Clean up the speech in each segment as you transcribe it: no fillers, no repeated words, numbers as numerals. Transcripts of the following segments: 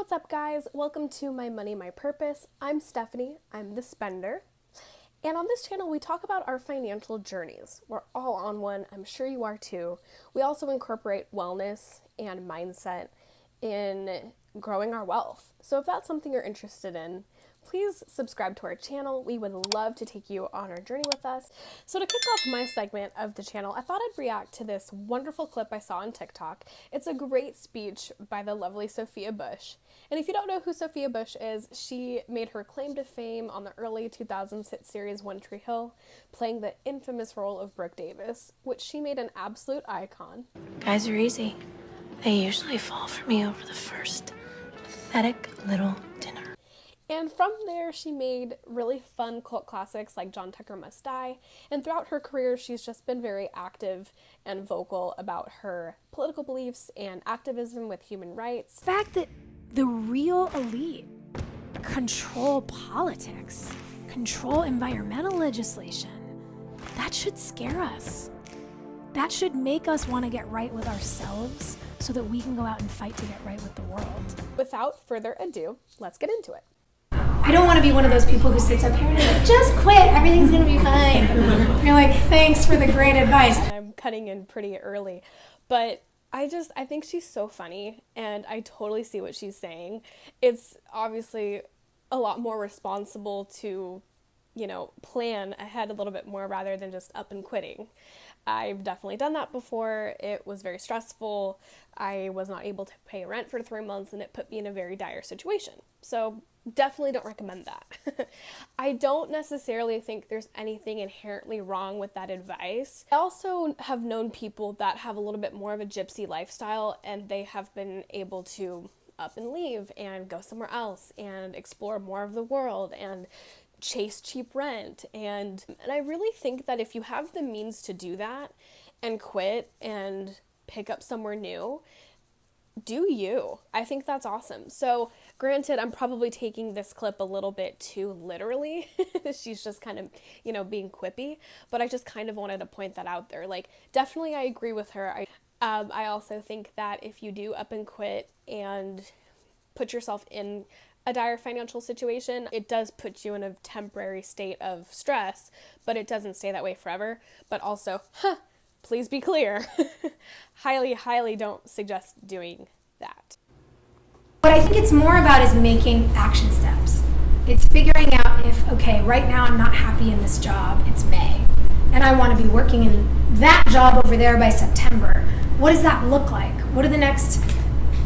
What's up, guys? Welcome to My Money, My Purpose. I'm Stephanie. I'm the spender. And on this channel, we talk about our financial journeys. We're all on one. I'm sure you are too. We also incorporate wellness and mindset in growing our wealth. So if that's something you're interested in, please subscribe to our channel. We would love to take you on our journey with us. So to kick off my segment of the channel, I thought I'd react to this wonderful clip I saw on TikTok. It's a great speech by the lovely Sophia Bush. And if you don't know who Sophia Bush is, she made her claim to fame on the early 2000s hit series One Tree Hill, playing the infamous role of Brooke Davis, which she made an absolute icon. Guys are easy. They usually fall for me over the first pathetic little dinner. And from there, she made really fun cult classics like John Tucker Must Die. And throughout her career, she's just been very active and vocal about her political beliefs and activism with human rights. The fact that the real elite control politics, control environmental legislation, that should scare us. That should make us want to get right with ourselves so that we can go out and fight to get right with the world. Without further ado, let's get into it. I don't want to be one of those people who sits up here and is like, just quit, everything's going to be fine. You're like, thanks for the great advice. I'm cutting in pretty early, but I think she's so funny, and I totally see what she's saying. It's obviously a lot more responsible to, plan ahead a little bit more rather than just up and quitting. I've definitely done that before. It was very stressful. I was not able to pay rent for 3 months, and it put me in a very dire situation. So definitely don't recommend that. I don't necessarily think there's anything inherently wrong with that advice. I also have known people that have a little bit more of a gypsy lifestyle, and they have been able to up and leave and go somewhere else and explore more of the world and chase cheap rent. And I really think that if you have the means to do that and quit and pick up somewhere new, do you. I think that's awesome. So granted, I'm probably taking this clip a little bit too literally. She's just kind of, being quippy, but I just kind of wanted to point that out there. Like, definitely I agree with her. I also think that if you do up and quit and put yourself in a dire financial situation, it does put you in a temporary state of stress, but it doesn't stay that way forever. But also, please be clear, highly don't suggest doing that. What I think it's more about is making action steps. It's figuring out if, okay, right now I'm not happy in this job, it's May, and I want to be working in that job over there by September. What does that look like? What do the next,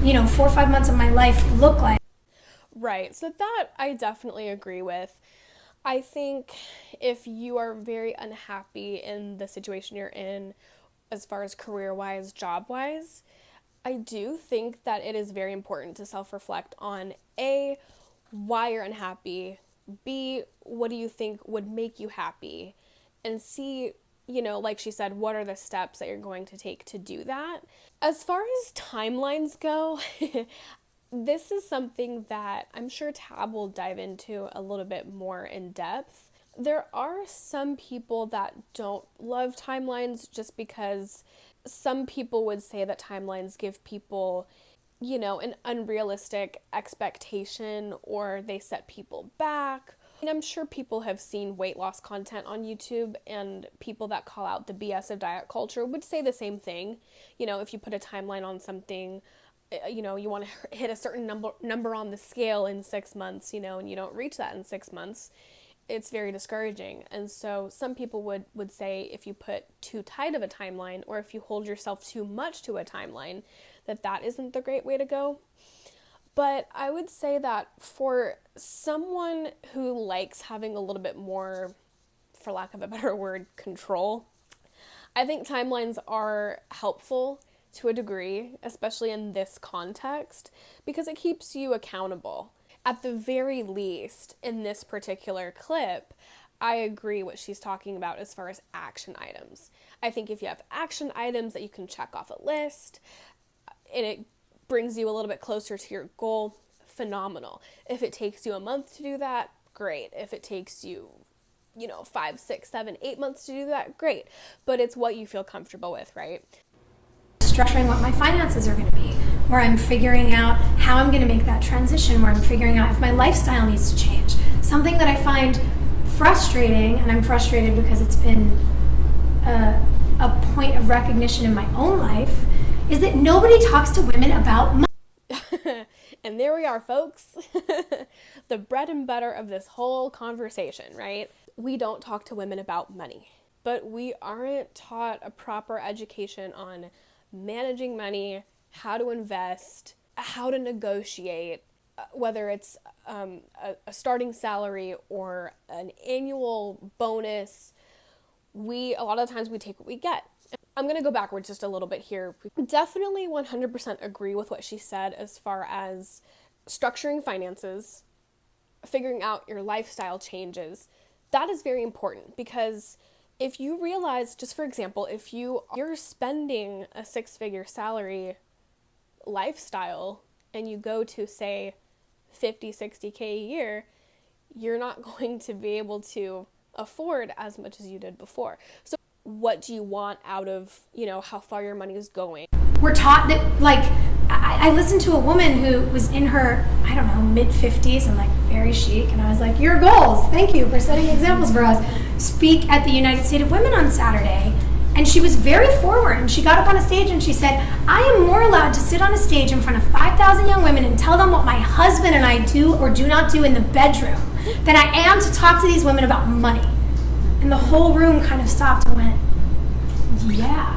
4 or 5 months of my life look like? Right, so that I definitely agree with. I think if you are very unhappy in the situation you're in, as far as career-wise, job-wise, I do think that it is very important to self-reflect on A, why you're unhappy, B, what do you think would make you happy, and C, like she said, what are the steps that you're going to take to do that? As far as timelines go, this is something that I'm sure Tab will dive into a little bit more in depth. There are some people that don't love timelines just because some people would say that timelines give people, an unrealistic expectation, or they set people back. And I'm sure people have seen weight loss content on YouTube, and people that call out the BS of diet culture would say the same thing. If you put a timeline on something, you want to hit a certain number on the scale in 6 months, and you don't reach that in 6 months, it's very discouraging. And so some people would say if you put too tight of a timeline, or if you hold yourself too much to a timeline, that isn't the great way to go. But I would say that for someone who likes having a little bit more, for lack of a better word, control, I think timelines are helpful to a degree, especially in this context, because it keeps you accountable. At the very least, in this particular clip, I agree what she's talking about as far as action items. I think if you have action items that you can check off a list, and it brings you a little bit closer to your goal, phenomenal. If it takes you a month to do that, great. If it takes you, 5, 6, 7, 8 months to do that, great. But it's what you feel comfortable with, right? Structuring what my finances are going to be, where I'm figuring out how I'm going to make that transition where I'm figuring out if my lifestyle needs to change. Something that I find frustrating, and I'm frustrated because it's been a point of recognition in my own life, is that nobody talks to women about money. And there we are, folks. The bread and butter of this whole conversation, right? We don't talk to women about money, but we aren't taught a proper education on managing money, how to invest, how to negotiate, whether it's a starting salary or an annual bonus. A lot of times we take what we get. I'm going to go backwards just a little bit here. Definitely 100% agree with what she said as far as structuring finances, figuring out your lifestyle changes. That is very important, because if you realize, just for example, if you're spending a 6-figure salary lifestyle and you go to, say, 50, 60K a year, you're not going to be able to afford as much as you did before. So what do you want out of, how far your money is going? We're taught that, like, I listened to a woman who was in her, I don't know, mid-50s and like very chic, and I was like, your goals, thank you for setting examples for us, speak at the United State of Women on Saturday. And she was very forward, and she got up on a stage and she said, I am more allowed to sit on a stage in front of 5,000 young women and tell them what my husband and I do or do not do in the bedroom than I am to talk to these women about money. And the whole room kind of stopped and went, yeah.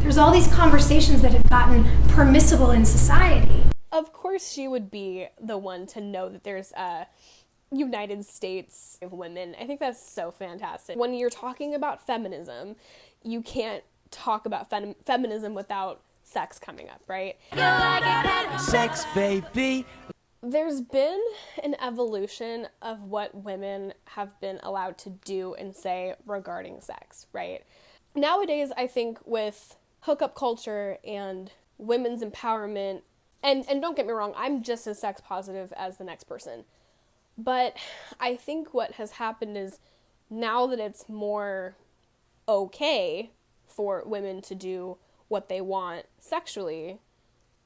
There's all these conversations that have gotten permissible in society. Of course she would be the one to know that there's a United States of women. I think that's so fantastic. When you're talking about feminism, you can't talk about feminism without sex coming up, right? Sex, baby. There's been an evolution of what women have been allowed to do and say regarding sex, right? Nowadays, I think with hookup culture and women's empowerment, and don't get me wrong, I'm just as sex positive as the next person. But I think what has happened is now that it's more okay for women to do what they want sexually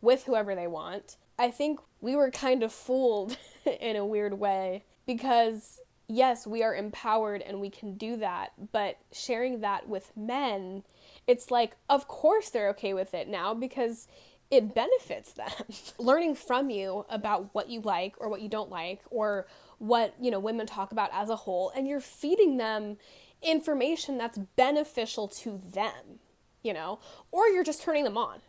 with whoever they want, I think we were kind of fooled in a weird way, because yes, we are empowered and we can do that, but sharing that with men, it's like, of course they're okay with it now because it benefits them. Learning from you about what you like or what you don't like, or what, women talk about as a whole, and you're feeding them information that's beneficial to them, or you're just turning them on,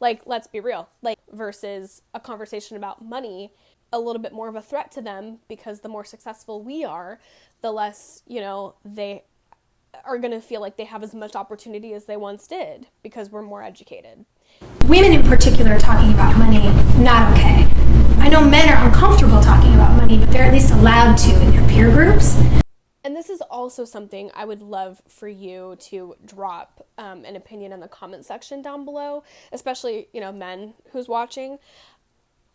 like, let's be real, like, versus a conversation about money, a little bit more of a threat to them, because the more successful we are, the less, they are going to feel like they have as much opportunity as they once did, because we're more educated. Women in particular talking about money, not okay. I know men are uncomfortable talking about money, but they're at least allowed to in their peer groups. And this is also something I would love for you to drop an opinion in the comment section down below, especially, men who's watching.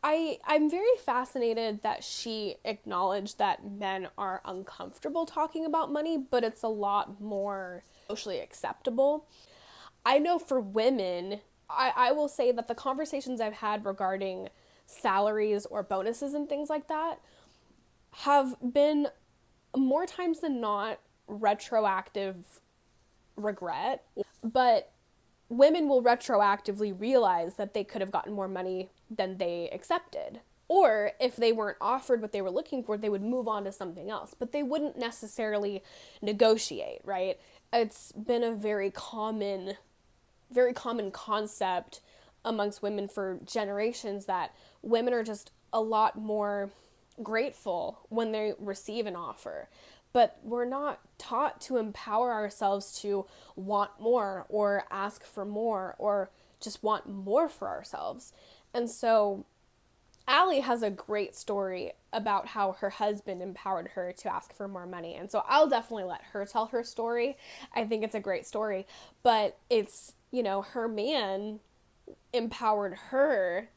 I'm very fascinated that she acknowledged that men are uncomfortable talking about money, but it's a lot more socially acceptable. I know for women, I will say that the conversations I've had regarding salaries or bonuses and things like that have been more times than not retroactive regret, but women will retroactively realize that they could have gotten more money than they accepted. Or if they weren't offered what they were looking for, they would move on to something else, but they wouldn't necessarily negotiate, right? It's been a very common concept amongst women for generations that women are just a lot more grateful when they receive an offer. But we're not taught to empower ourselves to want more or ask for more or just want more for ourselves. And so Allie has a great story about how her husband empowered her to ask for more money. And so I'll definitely let her tell her story. I think it's a great story. But it's, her man empowered her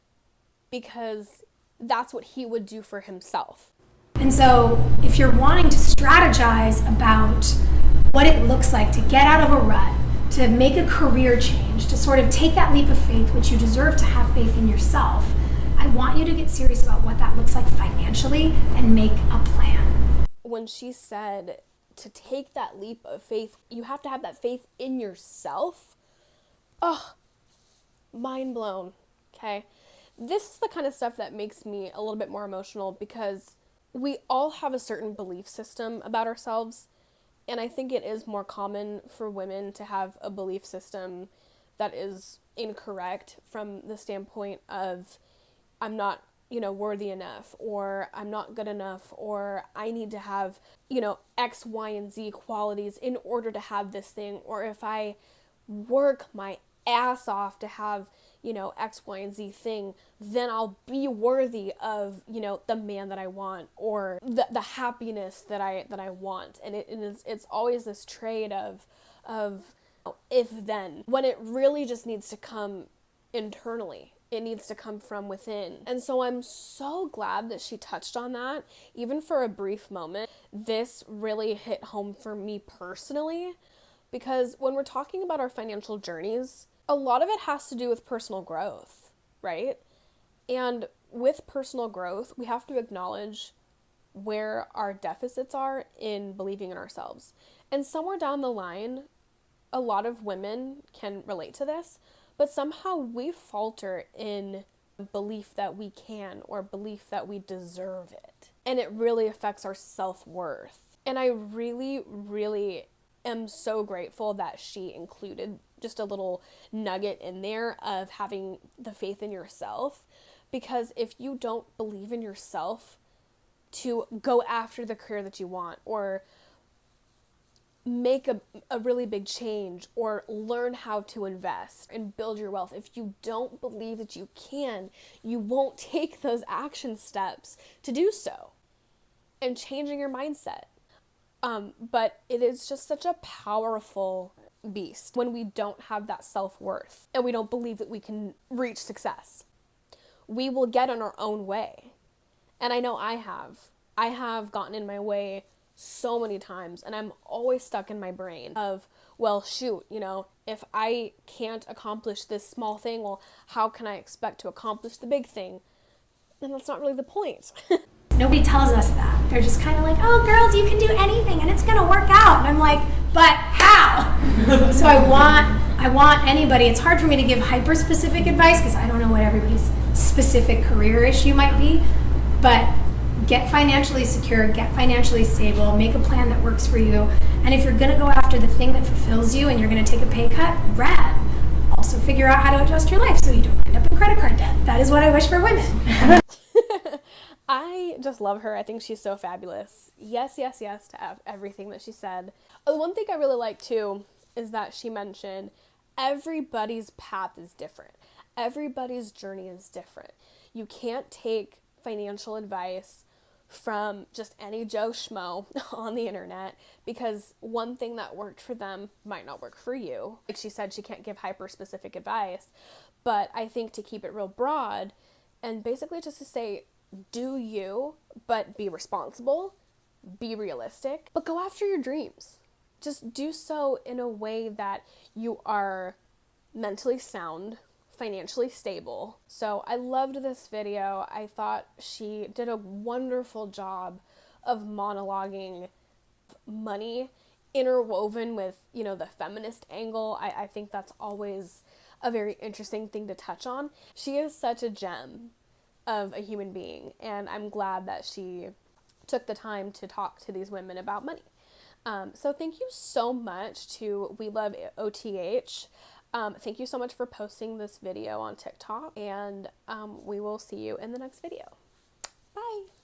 because that's what he would do for himself. And so if you're wanting to strategize about what it looks like to get out of a rut, to make a career change, to sort of take that leap of faith, which you deserve to have faith in yourself, I want you to get serious about what that looks like financially and make a plan. When she said to take that leap of faith, you have to have that faith in yourself. Oh, mind blown. Okay. This is the kind of stuff that makes me a little bit more emotional because we all have a certain belief system about ourselves. And I think it is more common for women to have a belief system that is incorrect from the standpoint of I'm not, worthy enough, or I'm not good enough, or I need to have, X, Y, and Z qualities in order to have this thing, or if I work my ass off to have, X, Y, and Z thing, then I'll be worthy of, the man that I want, or the happiness that I want. And it's always this trade of if then, when it really just needs to come internally. It needs to come from within. And so I'm so glad that she touched on that, even for a brief moment. This really hit home for me personally, because when we're talking about our financial journeys, a lot of it has to do with personal growth, right? And with personal growth, we have to acknowledge where our deficits are in believing in ourselves. And somewhere down the line, a lot of women can relate to this, but somehow we falter in belief that we can or belief that we deserve it. And it really affects our self-worth. And I really, really am so grateful that she included just a little nugget in there of having the faith in yourself. Because if you don't believe in yourself to go after the career that you want, or make a really big change, or learn how to invest and build your wealth, if you don't believe that you can, you won't take those action steps to do so and changing your mindset. But it is just such a powerful beast when we don't have that self-worth and we don't believe that we can reach success. We will get in our own way. And I know I have gotten in my way so many times, and I'm always stuck in my brain of, well, shoot, if I can't accomplish this small thing, well, how can I expect to accomplish the big thing? And that's not really the point. Nobody tells us that. They're just kind of like, oh, girls, you can do anything and it's going to work out. And I'm like, but how? So I want anybody, it's hard for me to give hyper-specific advice because I don't know what everybody's specific career issue might be, but get financially secure, get financially stable, make a plan that works for you. And if you're going to go after the thing that fulfills you and you're going to take a pay cut, rad. Also figure out how to adjust your life so you don't end up in credit card debt. That is what I wish for women. I just love her. I think she's so fabulous. Yes, yes, yes to everything that she said. One thing I really like too is that she mentioned everybody's path is different. Everybody's journey is different. You can't take financial advice from just any Joe Schmo on the internet, because one thing that worked for them might not work for you. Like she said, she can't give hyper-specific advice, but I think to keep it real broad and basically just to say, do you, but be responsible, be realistic, but go after your dreams. Just do so in a way that you are mentally sound, financially stable. So I loved this video. I thought she did a wonderful job of monologuing money interwoven with, the feminist angle. I think that's always a very interesting thing to touch on. She is such a gem of a human being, and I'm glad that she took the time to talk to these women about money. So thank you so much to We Love OTH. Thank you so much for posting this video on TikTok, and we will see you in the next video. Bye!